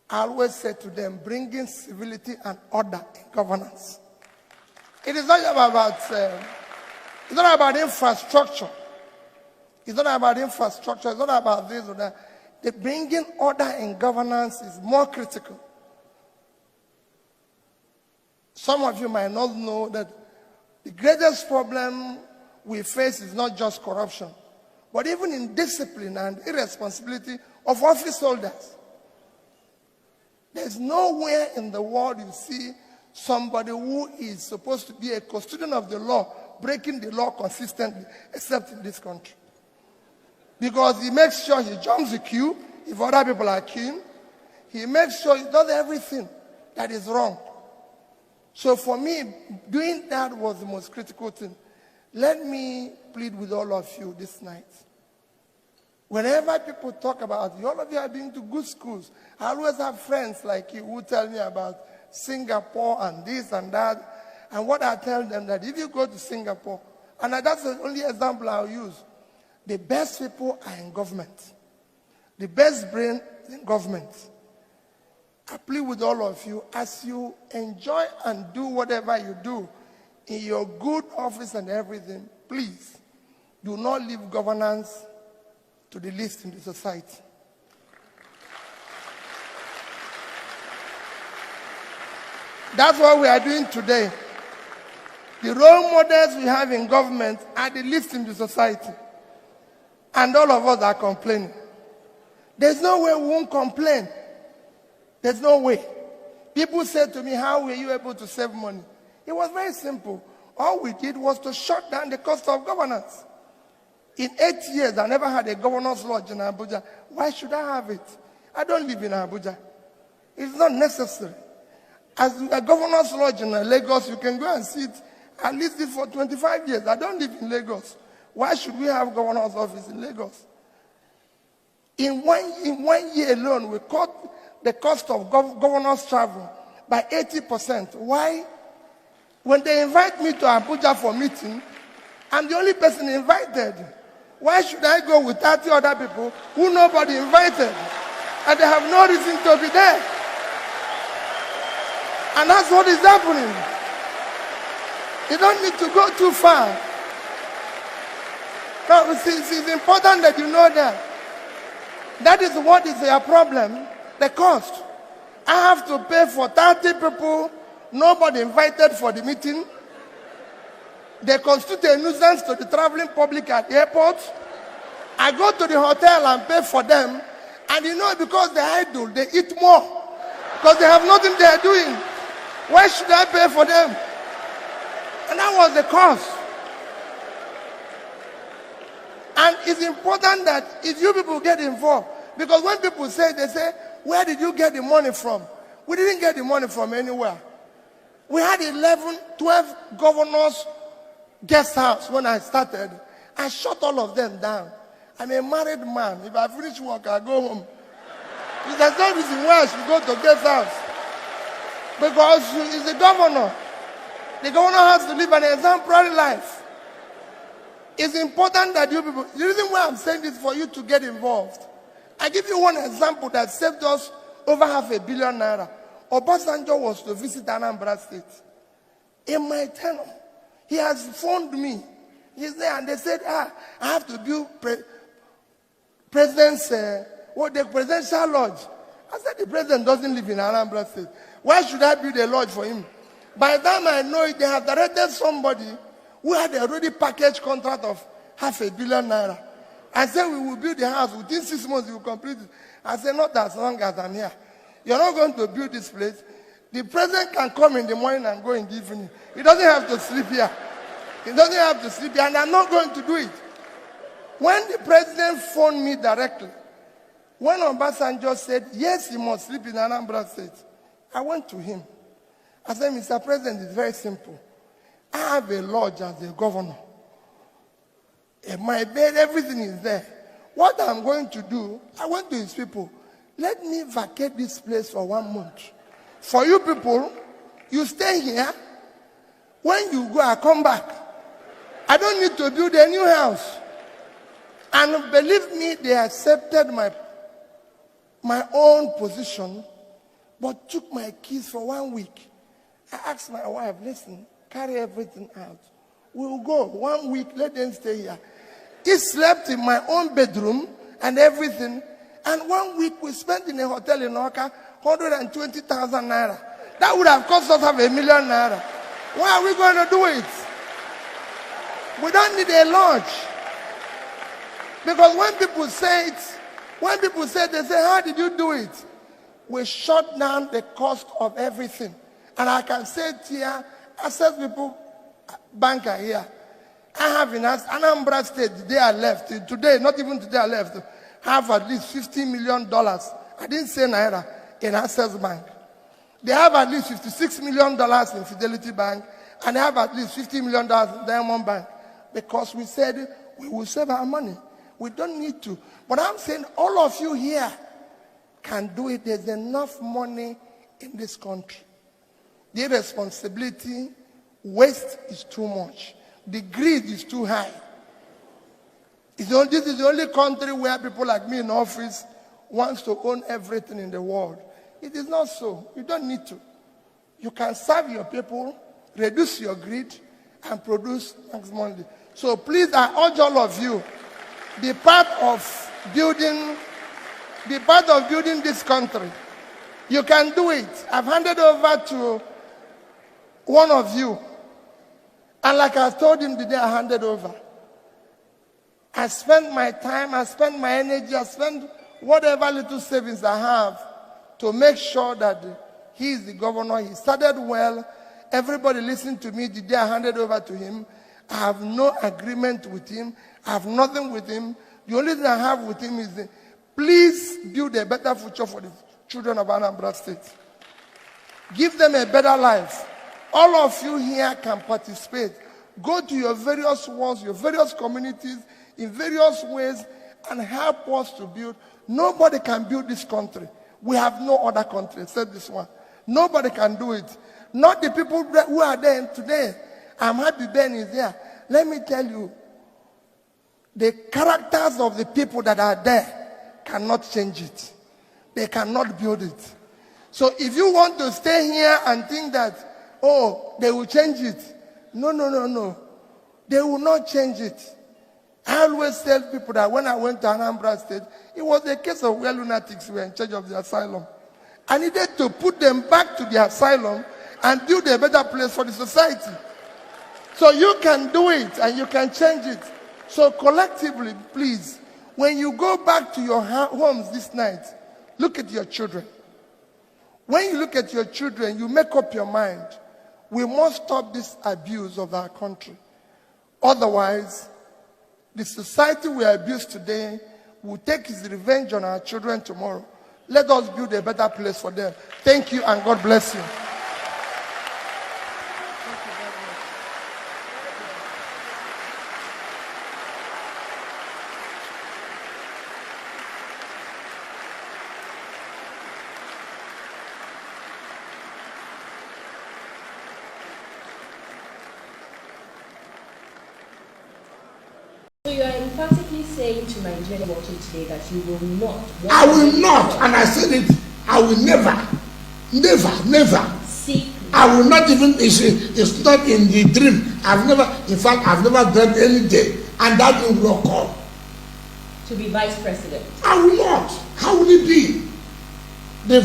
I always say to them, bringing civility and order in governance. It is not about infrastructure. It's not about infrastructure. It's not about this or that. The bringing order in governance is more critical. Some of you might not know that the greatest problem we face is not just corruption, but even indiscipline and irresponsibility of office holders. There's nowhere in the world you see somebody who is supposed to be a custodian of the law breaking the law consistently, except in this country. Because he makes sure he jumps the queue if other people are queuing. He makes sure he does everything that is wrong. So for me, doing that was the most critical thing. Let me plead with all of you this night. Whenever people talk about you, all of you are being to good schools. I always have friends like you who tell me about Singapore and this and that. And what I tell them that if you go to Singapore, and that's the only example I'll use, the best people are in government. The best brain is in government. I plead with all of you, as you enjoy and do whatever you do in your good office and everything, please do not leave governance to the least in the society. That's what we are doing today. The role models we have in government are the least in the society. And all of us are complaining. There's no way we won't complain. There's no way. People say to me, how were you able to save money? It was very simple. All we did was to shut down the cost of governance. In 8 years, I never had a governor's lodge in Abuja. Why should I have it? I don't live in Abuja. It's not necessary. As a governor's lodge in Lagos, you can go and see it at least for 25 years. I don't live in Lagos. Why should we have governor's office in Lagos? In one year alone, we cut the cost of governor's travel by 80%. Why? When they invite me to Abuja for meeting, I'm the only person invited. Why should I go with 30 other people who nobody invited? And they have no reason to be there. And that's what is happening. You don't need to go too far. No, it's important that you know that. That is what is your problem, the cost. I have to pay for 30 people, nobody invited for the meeting. They constitute a nuisance to the traveling public at the airport. I go to the hotel and pay for them. And you know, because they're idle, they eat more. Because they have nothing they're doing. Why should I pay for them? And that was the cost. And it's important that if you people get involved, because when people say, they say, where did you get the money from? We didn't get the money from anywhere. We had 12 governors guest house when I started. I shut all of them down. I'm a married man. If I finish work, I go home. There's no reason why I should go to guest house. Because he's the governor. The governor has to live an exemplary life. It's important that you people, the reason why I'm saying this is for you to get involved. I give you one example that saved us over $500 million. Obasanjo was to visit Anambra State. In my tenure, he has phoned me. He's there and they said, I have to build the presidential lodge. I said, the president doesn't live in Anambra State. Why should I build a lodge for him? By the time I know it, they have directed somebody who had already packaged contract of $500 million. I said, we will build the house. Within 6 months, we will complete it. I said, not as long as I'm here. You're not going to build this place. The president can come in the morning and go in the evening. He doesn't have to sleep here. He doesn't have to sleep here, and I'm not going to do it. When the president phoned me directly, when Obasanjo said, yes, he must sleep in Anambra State, I went to him. I said, Mr. President, it's very simple. I have a lodge as a governor. My bed, everything is there. What I'm going to do, I went to his people, let me vacate this place for 1 month. For you people, you stay here. When you go, I come back. I don't need to build a new house. And believe me, they accepted my own position but took my keys for 1 week. I asked my wife, listen, carry everything out. We'll go 1 week, let them stay here. He slept in my own bedroom and everything. And 1 week we spent in a hotel in Oka, 120,000 naira. That would have cost us half a million naira. Why are we going to do it? We don't need a lodge. Because when people say it, they say, how did you do it? We shut down the cost of everything. And I can say it here, Access people, banker here. I have in Anambra State, the day I left, today, not even today I left, have at least $50 million. I didn't say naira, in Access Bank. They have at least $56 million in Fidelity Bank, and they have at least $50 million in Diamond Bank. Because we said we will save our money. We don't need to. But I'm saying all of you here can do it. There's enough money in this country. The irresponsibility, waste is too much. The greed is too high. This is the only country where people like me in office wants to own everything in the world. It is not so. You don't need to. You can serve your people, reduce your greed, and produce maximum. So please, I urge all of you, be part of building this country. You can do it. I've handed over to one of you. And like I told him the day I handed over, I spent my time, I spent my energy, I spent whatever little savings I have to make sure that he is the governor. He started well. Everybody listened to me the day I handed over to him. I have no agreement with him. I have nothing with him. The only thing I have with him is, please build a better future for the children of Anambra State. Give them a better life. All of you here can participate. Go to your various wards, your various communities, in various ways, and help us to build. Nobody can build this country. We have no other country except this one. Nobody can do it. Not the people who are there today. I'm happy Ben is there. Let me tell you, the characters of the people that are there cannot change it. They cannot build it. So if you want to stay here and think that, oh, they will change it. No, no, no, no. They will not change it. I always tell people that when I went to Anambra State, it was a case of where lunatics were in charge of the asylum. I needed to put them back to the asylum and build a better place for the society. So you can do it and you can change it. So collectively, please, when you go back to your homes this night, look at your children. When you look at your children, you make up your mind. We must stop this abuse of our country. Otherwise, the society we abuse today will take its revenge on our children tomorrow. Let us build a better place for them. Thank you and God bless you. So you are emphatically saying to Nigeria watching today that you will not. I will not, and I said it. I will never seek. I will not even. It's not in the dream. In fact, I've never dreamt any day, and that thing will occur. To be vice president. I will not. How will it be? The